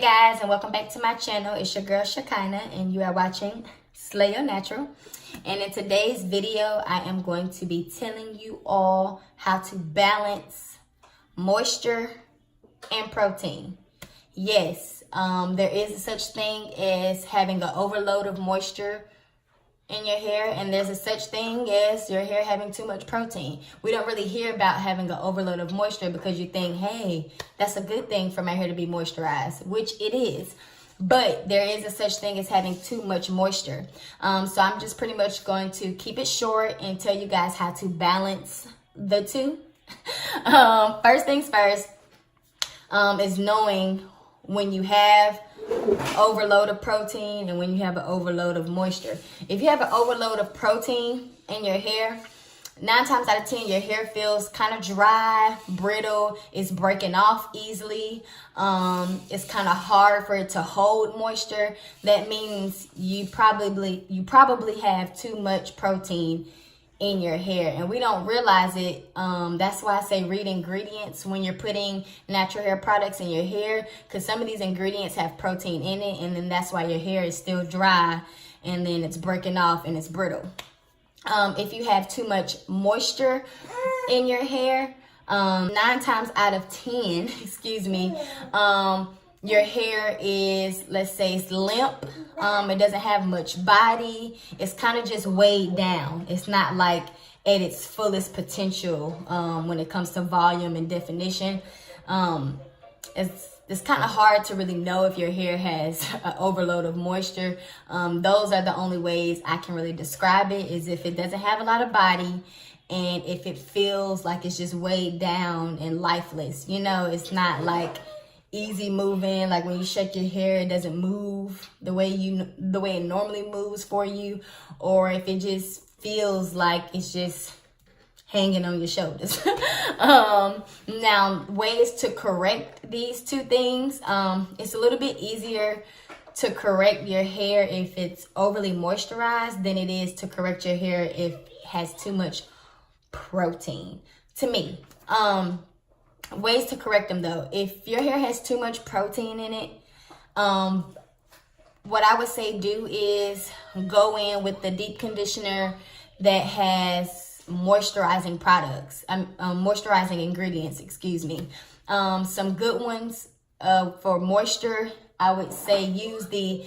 guys, and welcome back to my channel. It's your girl Shekinah, and you are watching Slay Your Natural. And in today's video, I am going to be telling you all how to balance moisture and protein. Yes, there is a such thing as having an overload of moisture in your hair, and there's a such thing as your hair having too much protein. We don't really hear about having an overload of moisture because you think, hey, that's a good thing for my hair to be moisturized, which it is. But there is a such thing as having too much moisture. So I'm just pretty much going to keep it short and tell you guys how to balance the two. First things first is knowing when you have overload of protein and when you have an overload of moisture. If you have an overload of protein in your hair, 9 times out of 10 your hair feels kind of dry, brittle, it's breaking off easily. It's kind of hard for it to hold moisture. That means you probably have too much protein in your hair, and we don't realize it. That's why I say read ingredients when you're putting natural hair products in your hair, because some of these ingredients have protein in it, and then that's why your hair is still dry and then it's breaking off and it's brittle. If you have too much moisture in your hair, 9 times out of 10, excuse me, your hair is, let's say it's limp. It doesn't have much body. It's kind of just weighed down. It's not like at its fullest potential when it comes to volume and definition. It's kind of hard to really know if your hair has an overload of moisture. Those are the only ways I can really describe it, is if it doesn't have a lot of body and if it feels like it's just weighed down and lifeless. You know, it's not like easy moving, like when you shake your hair it doesn't move the way it normally moves for you, or if it just feels like it's just hanging on your shoulders. Now, ways to correct these two things, it's a little bit easier to correct your hair if it's overly moisturized than it is to correct your hair if it has too much protein, to me. Ways to correct them though. If your hair has too much protein in it, what I would say do is go in with the deep conditioner that has moisturizing products, moisturizing ingredients, excuse me. Some good ones for moisture, I would say use the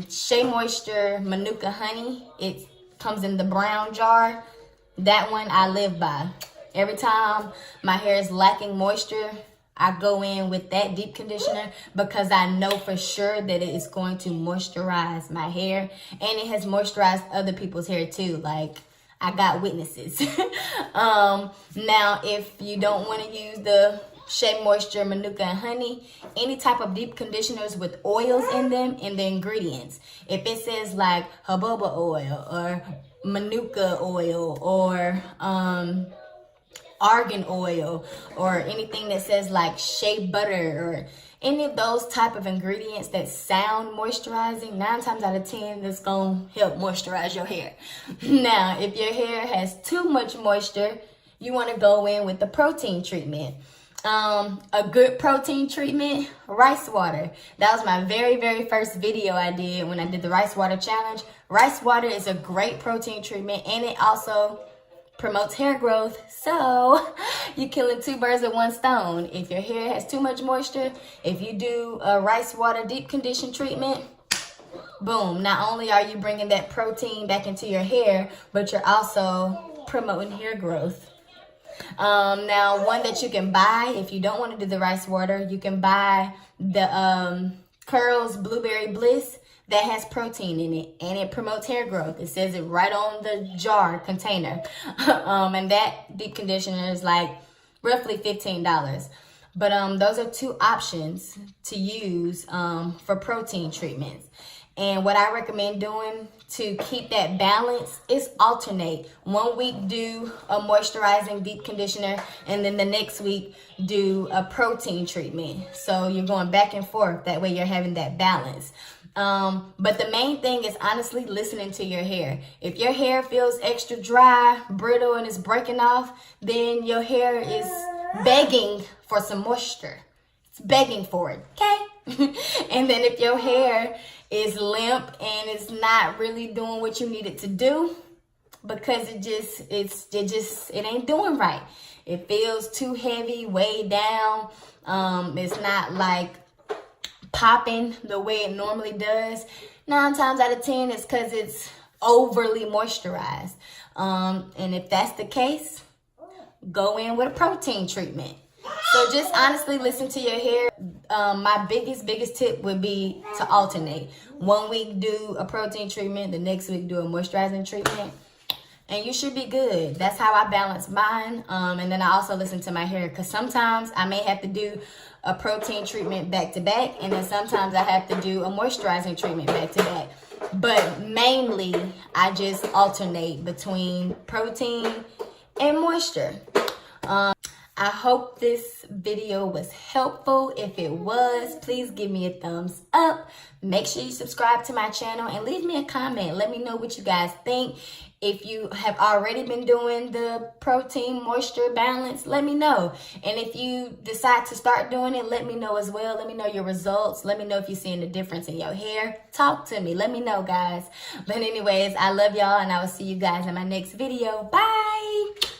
Shea Moisture Manuka Honey. It comes in the brown jar. That one I live by. Every time my hair is lacking moisture, I go in with that deep conditioner because I know for sure that it is going to moisturize my hair, and it has moisturized other people's hair too. Like, I got witnesses. Now, if you don't want to use the Shea Moisture Manuka and Honey, any type of deep conditioners with oils in them in the ingredients. If it says like jojoba oil or Manuka oil or argan oil or anything that says like shea butter or any of those type of ingredients that sound moisturizing, 9 times out of 10 that's gonna help moisturize your hair. Now, if your hair has too much moisture, you want to go in with the protein treatment. A good protein treatment, rice water. That was my very first video I did when I did the rice water challenge. Rice water is a great protein treatment, and it also promotes hair growth. So you're killing 2 birds with 1 stone. If your hair has too much moisture, if you do a rice water deep condition treatment, boom, not only are you bringing that protein back into your hair, but you're also promoting hair growth. Now, one that you can buy if you don't want to do the rice water, you can buy the Curls Blueberry Bliss. That has protein in it, and it promotes hair growth. It says it right on the jar container. And that deep conditioner is like roughly $15. But those are 2 options to use for protein treatments. And what I recommend doing to keep that balance is alternate. 1 week do a moisturizing deep conditioner, and then the next week do a protein treatment. So you're going back and forth. That way you're having that balance. But the main thing is honestly listening to your hair. If your hair feels extra dry, brittle, and is breaking off, then your hair is begging for some moisture. It's begging for it, okay? And then if your hair is limp and it's not really doing what you need it to do, because it ain't doing right. It feels too heavy, way down. It's not like popping the way it normally does. 9 times out of 10, it's because it's overly moisturized. And if that's the case, go in with a protein treatment. So just honestly listen to your hair. My biggest tip would be to alternate. 1 week do a protein treatment, the next week do a moisturizing treatment, and you should be good. That's how I balance mine. And then I also listen to my hair, because sometimes I may have to do a protein treatment back to back, and then sometimes I have to do a moisturizing treatment back to back. But mainly I just alternate between protein and moisture. I hope this video was helpful. If it was, please give me a thumbs up. Make sure you subscribe to my channel and leave me a comment. Let me know what you guys think. If you have already been doing the protein moisture balance, let me know. And if you decide to start doing it, let me know as well. Let me know your results. Let me know if you're seeing a difference in your hair. Talk to me. Let me know, guys. But anyways, I love y'all, and I will see you guys in my next video. Bye.